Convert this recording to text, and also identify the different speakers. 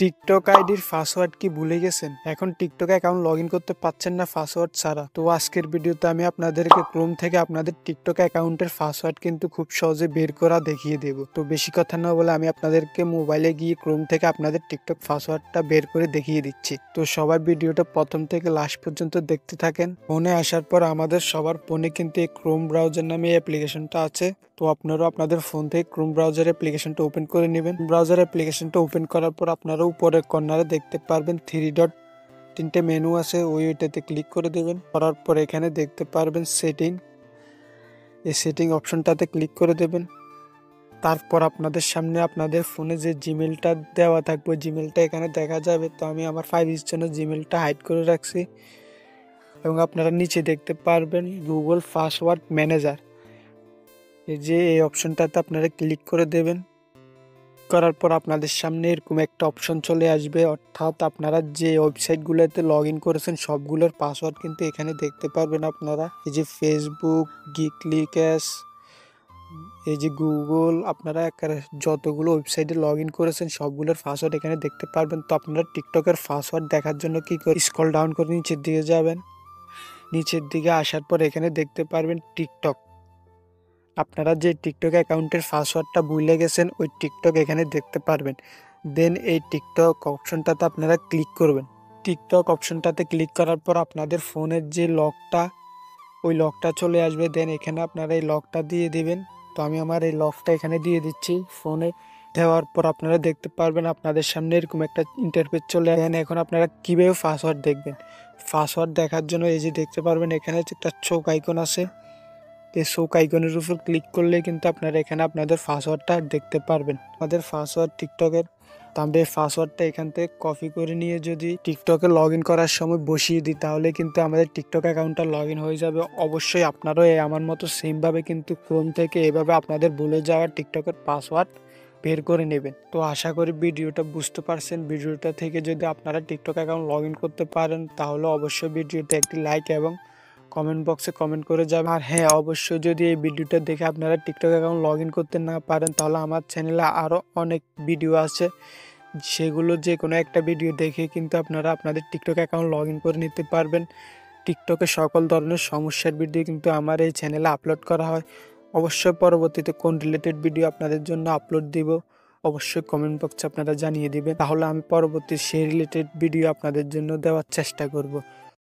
Speaker 1: TikTok আইডির password কি ভুলে গেছেন? এখন টিকটক অ্যাকাউন্ট লগ ইন করতে পারছেন না পাসওয়ার্ড ছাড়া। তো আজকের ভিডিওতে আমি আপনাদেরকে ক্রোম থেকে আপনাদের টিকটক অ্যাকাউন্টের পাসওয়ার্ড কিন্তু খুব সহজে বের করা দেখিয়ে দেব। তো বেশি কথা না বলে আমি আপনাদেরকে মোবাইলে গিয়ে ক্রোম থেকে আপনাদের টিকটক পাসওয়ার্ডটা বের করে দেখিয়ে দিচ্ছি। তো সবাই ভিডিওটা প্রথম থেকে লাস্ট পর্যন্ত দেখতে থাকেন। ফোনে আসার পর আমাদের সবার ফোনে কিন্তু এই ক্রোম ব্রাউজার নামে এই অ্যাপ্লিকেশনটা আছে। তো আপনারাও আপনাদের ফোন থেকে ক্রোম ব্রাউজার অ্যাপ্লিকেশনটা ওপেন করে নেবেন। ব্রাউজার অ্যাপ্লিকেশনটা ওপেন করার পর আপনারা উপরের কর্নারে দেখতে পারবেন 3 ডট, তিনটে মেনু আছে, ওইটাতে ক্লিক করে দেবেন। করার পর এখানে দেখতে পারবেন সেটিং, এই সেটিং অপশনটাতে ক্লিক করে দেবেন। তারপর আপনাদের সামনে আপনাদের ফোনে যে জিমেলটা দেওয়া থাকবে জিমেলটা এখানে দেখা যাবে। তো আমি আমার 5G জন্য জিমেলটা হাইড করে রাখছি এবং আপনারা নিচে দেখতে পারবেন গুগল পাসওয়ার্ড ম্যানেজার, এই যে এই অপশনটাতে আপনারা ক্লিক করে দেবেন। করার পর আপনাদের সামনে এরকম একটা অপশন চলে আসবে, অর্থাৎ আপনারা যে ওয়েবসাইটগুলোতে লগ ইন করেছেন সবগুলোর পাসওয়ার্ড কিন্তু এখানে দেখতে পারবেন। আপনারা এই যে ফেসবুক, গিকলিক্যাশ, এই যে গুগল, আপনারা যতগুলো ওয়েবসাইটে লগ ইন করেছেন সবগুলোর পাসওয়ার্ড এখানে দেখতে পারবেন। তো আপনারা টিকটকের পাসওয়ার্ড দেখার জন্য কি করে স্ক্রল ডাউন করে নিচের দিকে যাবেন। নিচের দিকে আসার পর এখানে দেখতে পারবেন টিকটক। আপনারা যে টিকটক অ্যাকাউন্টের পাসওয়ার্ডটা ভুলে গেছেন ওই টিকটক এখানে দেখতে পারবেন। দেন এই টিকটক অপশনটাতে আপনারা ক্লিক করবেন। টিকটক অপশনটাতে ক্লিক করার পর আপনাদের ফোনের যে লকটা ওই লকটা চলে আসবে। দেন এখানে আপনারা এই লকটা দিয়ে দিবেন। তো আমি আমার এই লকটা এখানে দিয়ে দিচ্ছি। ফোনে দেওয়ার পর আপনারা দেখতে পারবেন আপনাদের সামনে এরকম একটা ইন্টারফেস চলে আসেন। এখন আপনারা কীভাবে পাসওয়ার্ড দেখবেন, পাসওয়ার্ড দেখার জন্য এই যে দেখতে পারবেন এখানে একটা চোখ আইকন আছে, এই চোখ আইকনের উপর ক্লিক করলে কিন্তু আপনারা এখানে আপনাদের পাসওয়ার্ডটা দেখতে পারবেন। আমাদের পাসওয়ার্ড টিকটকের, তো আমরা এই পাসওয়ার্ডটা এখান থেকে কপি করে নিয়ে যদি টিকটকে লগ ইন করার সময় বসিয়ে দিই তাহলে কিন্তু আমাদের টিকটক অ্যাকাউন্টটা লগ ইন হয়ে যাবে। অবশ্যই আপনারাও আমার মতো সেমভাবে কিন্তু ক্রোম থেকে এভাবে আপনাদের ভুলে যাওয়া টিকটকের পাসওয়ার্ড বের করে নেবেন। তো আশা করি ভিডিওটা বুঝতে পারছেন। ভিডিওটা থেকে যদি আপনারা টিকটক অ্যাকাউন্ট লগ ইন করতে পারেন তাহলে অবশ্যই ভিডিওতে একটি লাইক এবং কমেন্ট বক্সে কমেন্ট করে যাবেন। আর হ্যাঁ, অবশ্যই যদি এই ভিডিওটা দেখে আপনারা টিকটক অ্যাকাউন্ট লগ ইন করতে না পারেন তাহলে আমার চ্যানেলে আরও অনেক ভিডিও আছে, সেগুলো যে কোনো একটা ভিডিও দেখে কিন্তু আপনারা আপনাদের টিকটক অ্যাকাউন্ট লগ ইন করে নিতে পারবেন। টিকটকে সকল ধরনের সমস্যার ভিডিও কিন্তু আমার এই চ্যানেলে আপলোড করা হয়। অবশ্যই পরবর্তীতে কোন রিলেটেড ভিডিও আপনাদের জন্য আপলোড দিব অবশ্যই কমেন্ট বক্সে আপনারা জানিয়ে দিবেন, তাহলে আমি পরবর্তী সেই রিলেটেড ভিডিও আপনাদের জন্য দেওয়ার চেষ্টা করব।